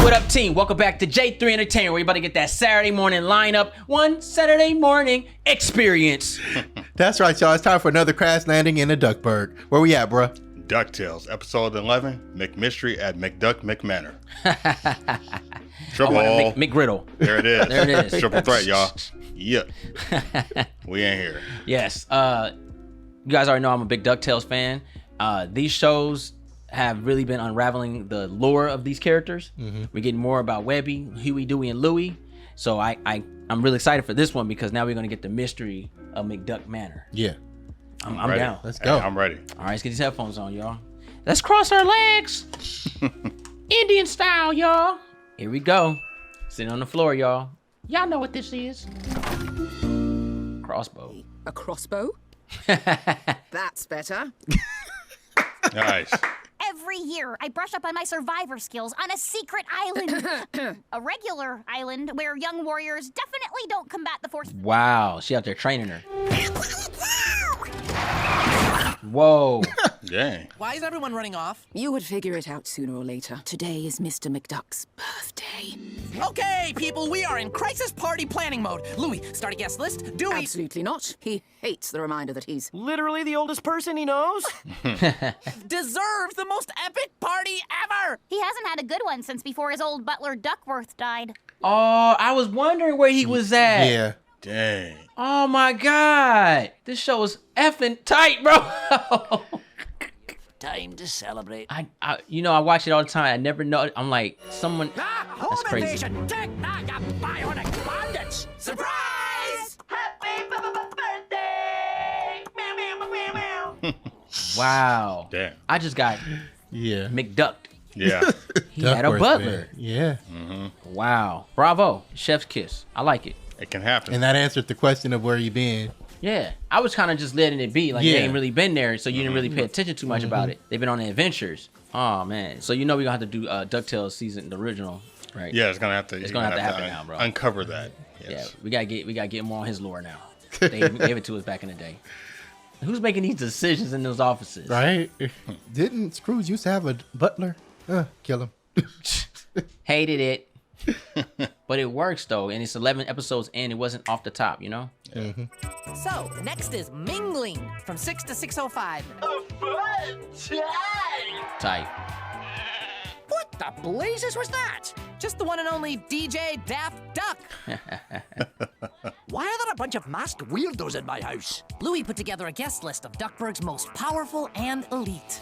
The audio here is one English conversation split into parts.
What up, team? Welcome back to J3 Entertainment, where you're about to get that Saturday morning lineup, one Saturday morning experience. That's right, y'all. It's time for another crash landing in the Duckburg. Where we at, bruh? DuckTales, episode 11, McMystery at McDuck McManor. Triple McGriddle. There it is. There it is. Triple threat, y'all. Yeah. We ain't here. Yes. You guys already know I'm a big DuckTales fan. These shows have really been unraveling the lore of these characters. We're getting more about Webby, Huey, Dewey, and Louie. So I'm really excited for this one because now we're going to get the mystery of McDuck Manor. Yeah. I'm down. Let's go. Hey, I'm ready. All right, let's get these headphones on, y'all. Let's cross our legs. Indian style, y'all. Here we go. Sitting on the floor, y'all. Y'all know what this is. Crossbow. A crossbow? That's better. Nice. Every year, I brush up on my survivor skills on a secret island. A regular island where young warriors definitely don't combat the force. Wow, she out there training her. Whoa. Dang. Why is everyone running off? You would figure it out sooner or later. Today is Mr. McDuck's birthday. Okay, people, we are in crisis party planning mode. Louie, start a guest list. Dewey. Absolutely not. He hates the reminder that he's Literally the oldest person he knows? Deserves the most epic party ever. He hasn't had a good one since before his old butler Duckworth died. Oh, I was wondering where he was at. Yeah. Dang. Oh my God. This show is effing tight, bro. Time to celebrate. I watch it all the time. I never know. I'm like, someone. That's crazy. Invasion! Take now your bionic bandits! Surprise! Happy birthday! Meow, meow, meow, meow. Wow. Damn. I just got Yeah. McDucked. Yeah. He had a Duckworth, butler. man. Yeah. Wow. Bravo. Chef's kiss. I like it. It can happen. And that answered the question of where you been. Yeah. I was kind of just letting it be. Like, Yeah. they ain't really been there, so you didn't really pay attention too much about it. They've been on the adventures. Oh, man. So you know we're going to have to do DuckTales season, the original, right? Yeah, it's gonna have to. It's gonna have to happen now, bro. Uncover that. Yeah. Yes. We gotta get more on his lore now. They gave it to us back in the day. Who's making these decisions in those offices? Right? Didn't Scrooge used to have a butler? Kill him. Hated it. But it works though, and it's 11 episodes in. It wasn't off the top, you know? So, next is Mingling from 6 to 6:05. Tight. What the blazes was that? Just the one and only DJ Daft Duck. Why are there a bunch of masked weirdos in my house? Louie put together a guest list of Duckburg's most powerful and elite.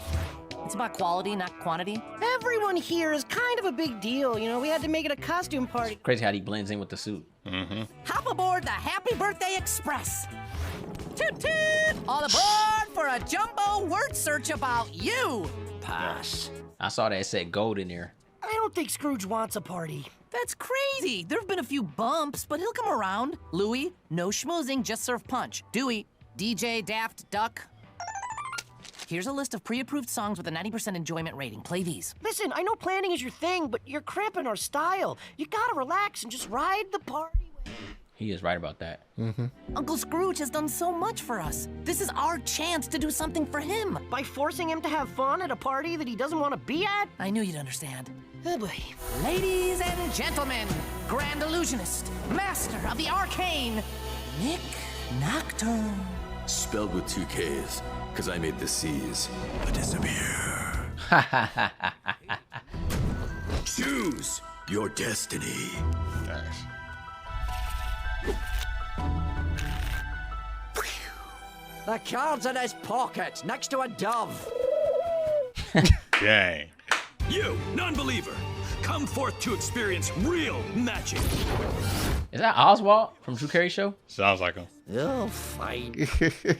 It's about quality, not quantity. Everyone here is kind of a big deal, you know? We had to make it a costume party. Crazy how he blends in with the suit. Hop aboard the Happy Birthday Express. Toot toot! All aboard for a jumbo word search about you. Pass. I saw that it said gold in there. I don't think Scrooge wants a party. That's crazy. There have been a few bumps, but he'll come around. Louie, no schmoozing, just serve punch. Dewey, DJ Daft Duck. Here's a list of pre-approved songs with a 90% enjoyment rating. Play these. Listen, I know planning is your thing, but you're cramping our style. You gotta relax and just ride the party wave. He is right about that. Uncle Scrooge has done so much for us. This is our chance to do something for him. By forcing him to have fun at a party that he doesn't want to be at? I knew you'd understand. Oh boy. Ladies and gentlemen, Grand Illusionist, Master of the Arcane, Nick Nocturne. Spelled with 2 Ks, because I made the C's disappear. Choose your destiny. Nice. The card's in his pocket, next to a dove. Dang. You, non-believer, come forth to experience real magic. Is that Oswald from Drew Carey Show? Sounds like him. Oh, fine.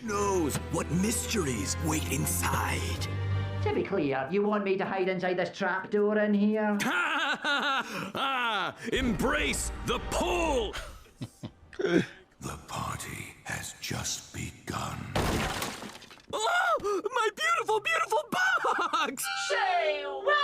Knows what mysteries wait inside. To be clear, you want me to hide inside this trapdoor in here? Embrace the pull. The party has just begun. Oh, my beautiful, beautiful box! Say what?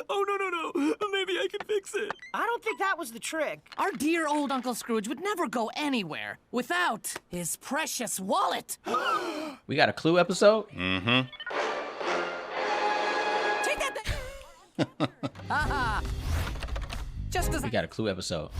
Oh, no. Maybe I can fix it. I don't think that was the trick. Our dear old Uncle Scrooge would never go anywhere without his precious wallet. We got a Clue episode? Take that. Just as We got a Clue episode.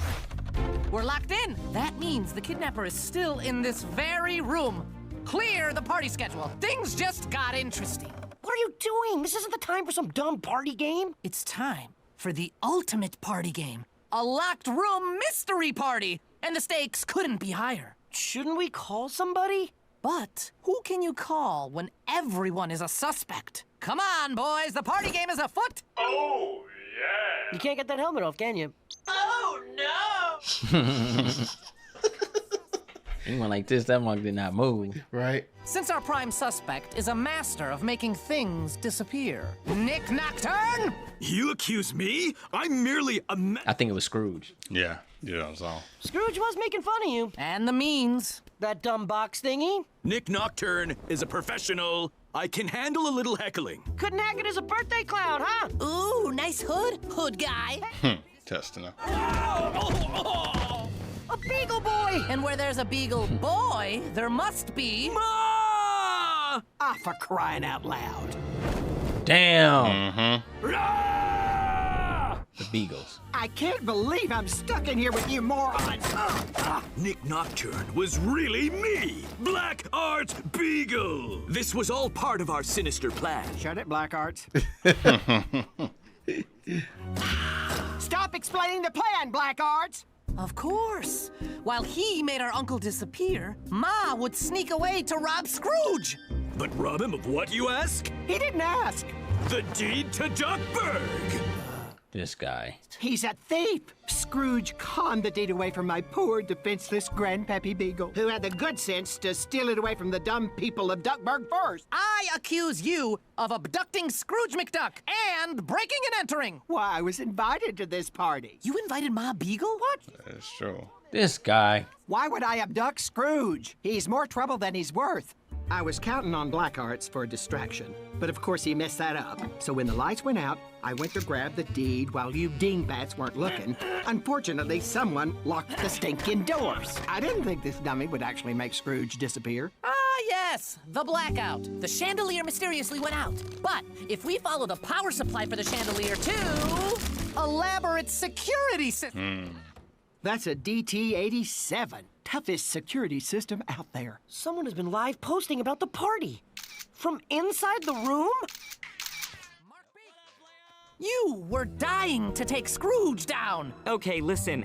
we're locked in. That means the kidnapper is still in this very room. Clear the party schedule. Things just got interesting. What are you doing? This isn't the time for some dumb party game. It's time for the ultimate party game. A locked room mystery party. And the stakes couldn't be higher. Shouldn't we call somebody? But who can you call when everyone is a suspect? Come on, boys, the party game is afoot. You can't get that helmet off, can you? Anyone like this, that monk did not move. Right. Since our prime suspect is a master of making things disappear. Nick Nocturne? You accuse me? I'm merely a I think it was Scrooge. Yeah, yeah, so. Scrooge was making fun of you. And the means. That dumb box thingy. Nick Nocturne is a professional. I can handle a little heckling. Couldn't hack it as a birthday clown, huh? Ooh, nice hood. Hood guy. Testing it. A beagle boy! And where there's a beagle boy, there must be... Ah, for crying out loud. Damn. The Beagles. I can't believe I'm stuck in here with you morons. Nick Nocturne was really me, Black Art Beagle. This was all part of our sinister plan. Shut it, Black Arts. Stop explaining the plan, Black Arts. Of course. While he made our uncle disappear, Ma would sneak away to rob Scrooge. But rob him of what, you ask? He didn't ask. The deed to Duckburg. This guy. He's a thief. Scrooge conned the deed away from my poor, defenseless grandpappy Beagle, who had the good sense to steal it away from the dumb people of Duckburg first. I accuse you of abducting Scrooge McDuck and breaking and entering. Why, I was invited to this party. You invited Ma Beagle? What? That's true. This guy. Why would I abduct Scrooge? He's more trouble than he's worth. I was counting on Black Arts for a distraction, but of course he messed that up. So when the lights went out, I went to grab the deed while you dingbats weren't looking. Unfortunately, someone locked the stinking doors. I didn't think this dummy would actually make Scrooge disappear. Ah, yes, the blackout. The chandelier mysteriously went out. But if we follow the power supply for the chandelier to elaborate security system. That's a DT-87. Toughest security system out there. Someone has been live posting about the party. From inside the room? You were dying to take Scrooge down. Okay, listen,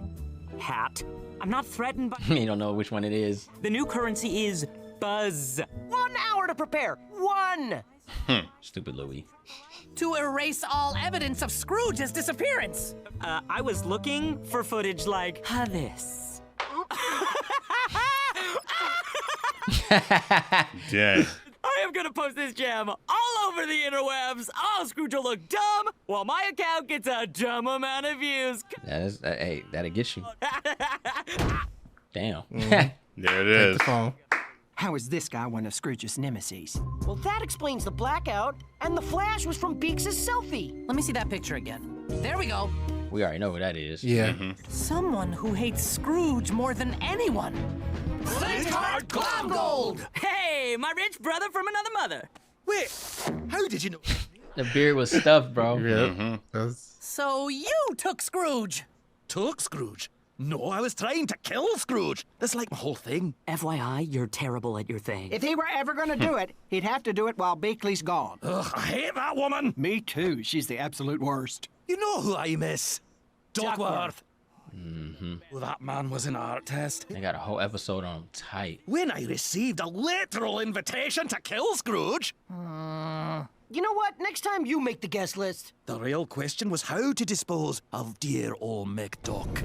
Hat. I'm not threatened by... You don't know which one it is. The new currency is Buzz. 1 hour to prepare. 1! Stupid Louis. To erase all evidence of Scrooge's disappearance. I was looking for footage like this. Yeah. I am gonna post this gem all over the interwebs. Oh, Scrooge will look dumb while my account gets a dumb amount of views. Hey, that'll get you. Damn. There it is. The phone. How is this guy one of Scrooge's nemesis? Well, that explains the blackout, and the flash was from Beaks' selfie. Let me see that picture again. There we go. We already know who that is. Yeah. Someone who hates Scrooge more than anyone. Flintheart Glomgold! Hey, my rich brother from another mother. Wait, how did you know? The beard was stuffed, bro. Yeah. That's... So you took Scrooge. Took Scrooge? No, I was trying to kill Scrooge. That's like my whole thing. FYI, you're terrible at your thing. If he were ever gonna do it, he'd have to do it while Beakley's gone. Ugh, I hate that woman. Me too. She's the absolute worst. You know who I miss? Duckworth. Mm-hmm. Well, that man was an art test. They got a whole episode on him tight. When I received a literal invitation to kill Scrooge, You know what? Next time you make the guest list. the real question was how to dispose of dear old McDuck.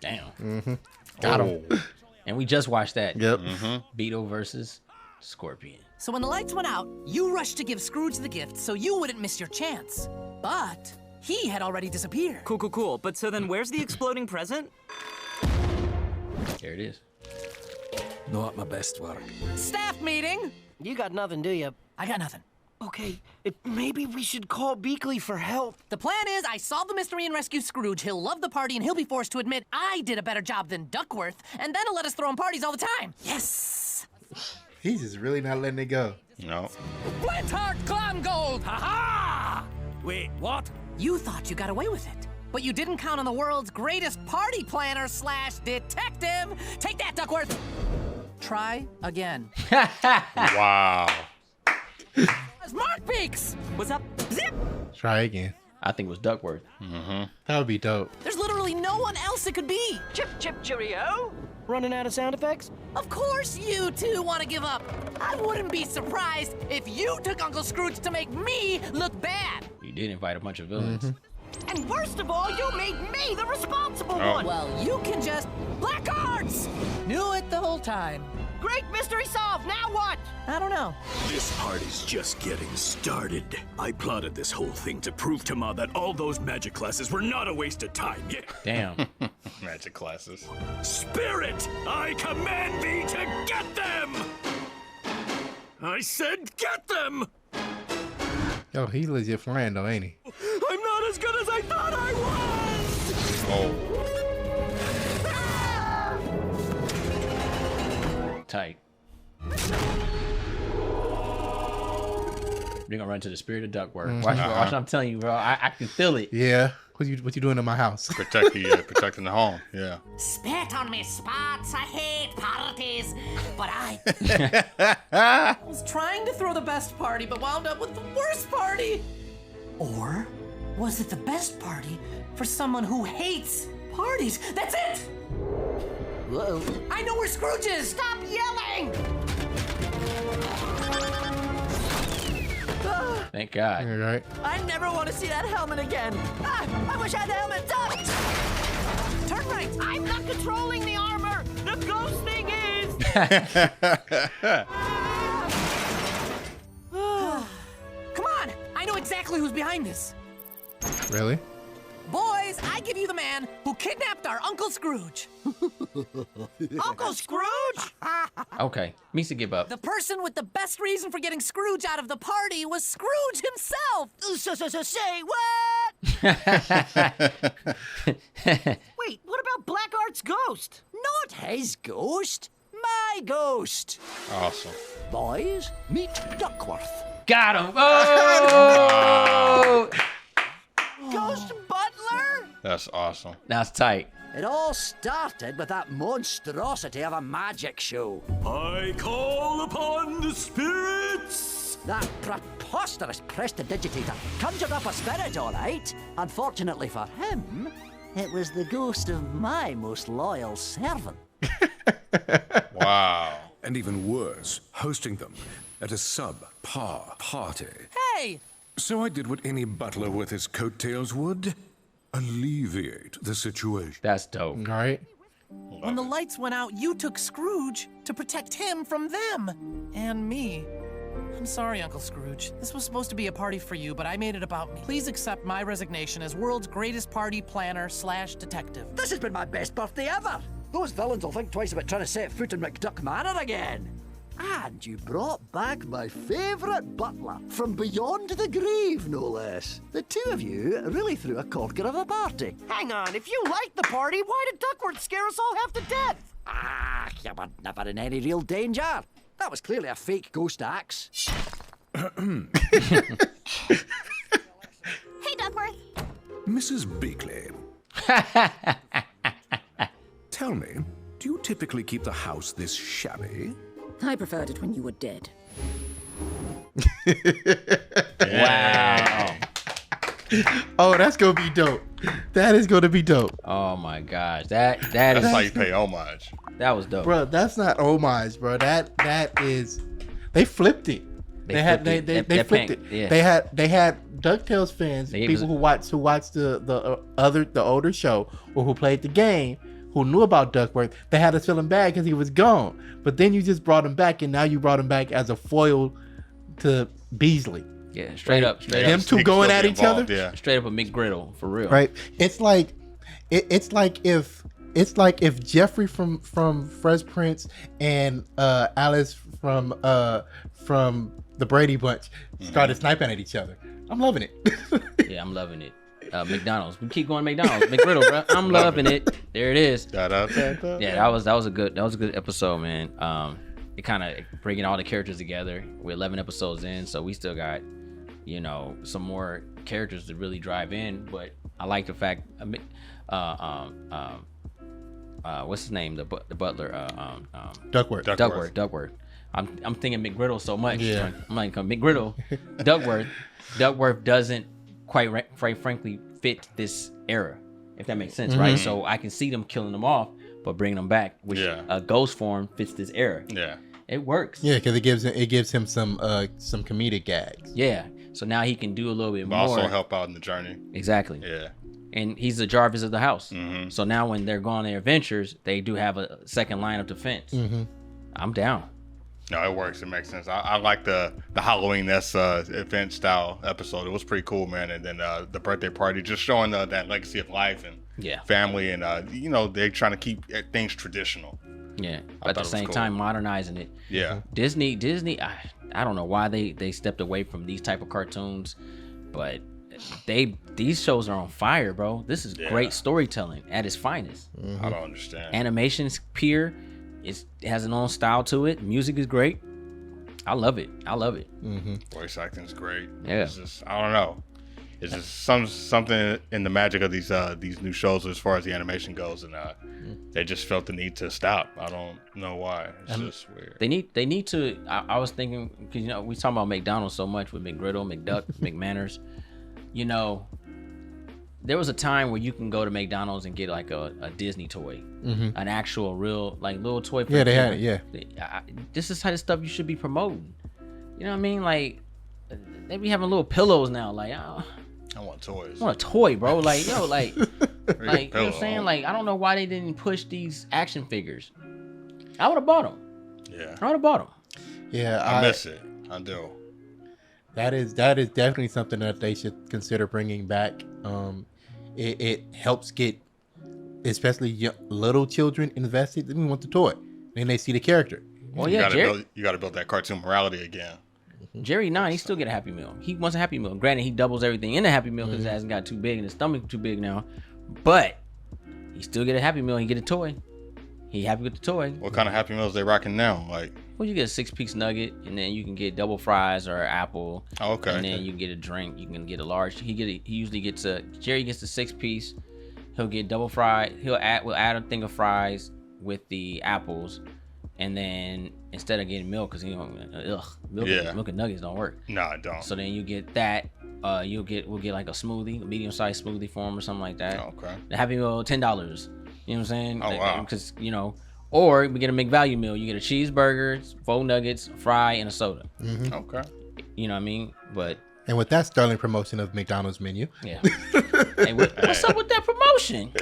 Damn. Got him. And we just watched that. Yep. Beetle versus Scorpion. So when the lights went out, you rushed to give Scrooge the gift so you wouldn't miss your chance. But he had already disappeared. Cool. But so then where's the exploding present? There it is. Not my best work. Staff meeting. You got nothing, do you? I got nothing. Okay, maybe we should call Beakley for help. The plan is I solve the mystery and rescue Scrooge. He'll love the party and he'll be forced to admit I did a better job than Duckworth, and then he'll let us throw him parties all the time. Yes! He's just really not letting it go. No. Flint-Heart Clam Gold! Ha-ha! Wait, what? You thought you got away with it, but you didn't count on the world's greatest party planner / detective. Take that, Duckworth. Try again. Wow. It's Mark Beaks! What's up? Zip! Try again. I think it was Duckworth. That would be dope. There's literally no one else it could be. Chip, chip, cheerio. Running out of sound effects? Of course you two want to give up. I wouldn't be surprised if you took Uncle Scrooge to make me look bad. You did invite a bunch of villains. And worst of all, you made me the responsible one. Well, you can just... Black Arts! Knew it the whole time. Great mystery solved. Now what? I don't know. This party's just getting started. I plotted this whole thing to prove to Ma that all those magic classes were not a waste of time. Yeah. Damn. Magic classes. Spirit, I command thee to get them! I said get them! Yo, he legit flying though, ain't he? I'm not as good as I thought I was! Oh. Tight. You're gonna run to the spirit of Duckworth. Watch, I'm telling you, bro. I can feel it. Yeah. What you doing in my house? Protecting the home. Yeah. Spit on me spots. I hate parties. But I was trying to throw the best party, but wound up with the worst party. Or was it the best party for someone who hates parties? That's it. Whoa. I know where Scrooge is. Stop yelling! Thank God. All right. I never want to see that helmet again. I wish I had the helmet ducked. Turn right. I'm not controlling the armor. The ghost thing is. Come on. I know exactly who's behind this. Really? Boys, I give you the man who kidnapped our Uncle Scrooge. Uncle Scrooge? Okay, Misa, give up. The person with the best reason for getting Scrooge out of the party was Scrooge himself. So say what? Wait, what about Black Art's ghost? Not his ghost, my ghost. Awesome. Boys, meet Duckworth. Got him. Oh! Ghost Butler? That's awesome. That's tight. It all started with that monstrosity of a magic show. I call upon the spirits! That preposterous prestidigitator conjured up a spirit, all right. Unfortunately for him, it was the ghost of my most loyal servant. Wow. And even worse, hosting them at a sub-par party. Hey! So I did what any butler with his coattails would. Alleviate the situation. That's dope. All right. When the lights went out, you took Scrooge to protect him from them. And me. I'm sorry, Uncle Scrooge. This was supposed to be a party for you, but I made it about me. Please accept my resignation as world's greatest party planner / detective. This has been my best birthday ever. Those villains will think twice about trying to set foot in McDuck Manor again. And you brought back my favourite butler from beyond the grave, no less. The two of you really threw a corker of a party. Hang on, if you liked the party, why did Duckworth scare us all half to death? Ah, you were never in any real danger. That was clearly a fake ghost axe. Hey, Duckworth. Mrs. Beakley. Tell me, do you typically keep the house this shabby? I preferred it when you were dead. Wow. Oh, that's gonna be dope. That is gonna be dope. Oh my gosh. That's how you pay homage. That was dope. Bro, that's not homage, bro. That is, they flipped it. They flipped it. Yeah. They had DuckTales fans, people who watched the older show or who played the game, who knew about Duckworth. They had us feeling bad because he was gone. But then you just brought him back, and now you brought him back as a foil to Beasley. Yeah, straight up. Them two going at each other. Yeah. Straight up a McGriddle, for real. Right. It's like if Jeffrey from Fresh Prince and Alice from the Brady Bunch started sniping at each other. I'm loving it. Yeah, I'm loving it. McDonald's. We keep going McDonald's. McGriddle, bro. I'm loving it. There it is. Da-da-da-da. Yeah, that was a good episode, man. kind of bringing all the characters together. We're 11 episodes in, so we still got, you know, some more characters to really drive in. But I like the fact, what's his name? The butler, Duckworth. I'm thinking McGriddle so much. Yeah. I'm like McGriddle, Duckworth doesn't quite frankly fit this era, if that makes sense, right? So I can see them killing them off, but bringing them back, which ghost form fits this era. Yeah, it works. Yeah, because it gives him some comedic gags. Yeah, so now he can do a little bit more. Also help out in the journey. Exactly. Yeah. And he's the Jarvis of the house. So now when they're going on their adventures, they do have a second line of defense. I'm down. No, it works. It makes sense. I like the Halloween-esque event style episode. It was pretty cool, man. And then the birthday party, just showing that legacy of life and family, and you know, they're trying to keep things traditional. Yeah, but at the same time modernizing it. Yeah. Disney. I don't know why they stepped away from these type of cartoons, but these shows are on fire, bro. This is great storytelling at its finest. I don't understand. Animation's pure. It has an own style to it. Music is great. I love it. Voice acting's great. Yeah. It's just, I don't know. It's just something in the magic of these new shows as far as the animation goes, and they just felt the need to stop. I don't know why. It's just weird. They need to. I was thinking, because, you know, we talk about McDonald's so much with McGriddle, McDuck, McManors. You know, there was a time where you can go to McDonald's and get like a Disney toy, an actual real like little toy. Yeah, they had it. Yeah, this is the type of stuff you should be promoting. You know what I mean? Like they be having little pillows now. Like I want toys. I want a toy, bro. Like yo, like you know what I'm saying? Pillow. Like I don't know why they didn't push these action figures. I would have bought them. Yeah, I would have bought them. Yeah, I miss it. I do. That is definitely something that they should consider bringing back. It helps get, especially little children, invested. They want the toy, then they see the character. Well, yeah, you got to build that cartoon morality again. Jerry 9, he still get a Happy Meal. He wants a Happy Meal. Granted, he doubles everything in a Happy Meal because it hasn't got too big and his stomach too big now. But he still get a Happy Meal. He get a toy. He happy with the toy. What kind of Happy Meals they rocking now? Like, well, you get a 6-piece nugget, and then you can get double fries or apple. Oh, okay. And then you can get a drink. You can get a large. He usually gets Jerry gets the 6-piece. He'll get double fried. We'll add a thing of fries with the apples, and then instead of getting milk, because milk and nuggets don't work. No, it don't. So then you get that. We'll get like a smoothie, a medium-sized smoothie form or something like that. Oh, okay. The Happy Meal, $10. You know what I'm saying? Oh, wow. Because, you know, or we get a McValue meal. You get a cheeseburger, 4 nuggets, a fry, and a soda. Okay. You know what I mean? But and with that sterling promotion of McDonald's menu. Yeah. Hey, what's up with that promotion?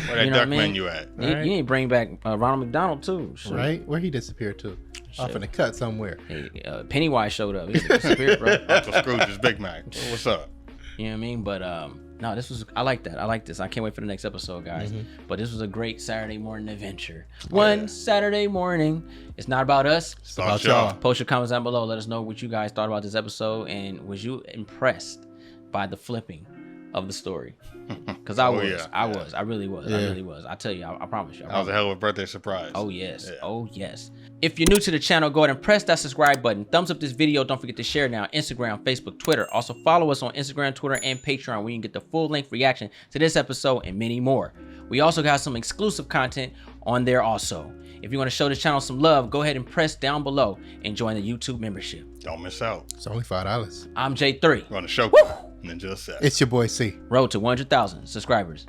Where that duck menu at? You need to bring back Ronald McDonald too. Sure. Right? Where he disappeared to? Off in the cut somewhere. Hey, Pennywise showed up. He disappeared, bro. Uncle Scrooge's Big Mac. What's up? You know what I mean? But no, I like that. I like this. I can't wait for the next episode, guys. But this was a great Saturday morning adventure. Saturday morning. It's not about us. It's about y'all. Post your comments down below. Let us know what you guys thought about this episode, and was you impressed by the flipping of the story? Because I was. I really was. I tell you, I promise you. That was a hell of a birthday surprise. Oh yes. Yeah. Oh yes. If you're new to the channel, go ahead and press that subscribe button. Thumbs up this video. Don't forget to share now. Instagram, Facebook, Twitter. Also follow us on Instagram, Twitter, and Patreon, where you can get the full-length reaction to this episode and many more. We also got some exclusive content on there also. If you want to show this channel some love, go ahead and press down below and join the YouTube membership. Don't miss out. It's only $5. I'm J3. We're on the show. Ninja Assassin. It's your boy C. Road to 100,000 subscribers.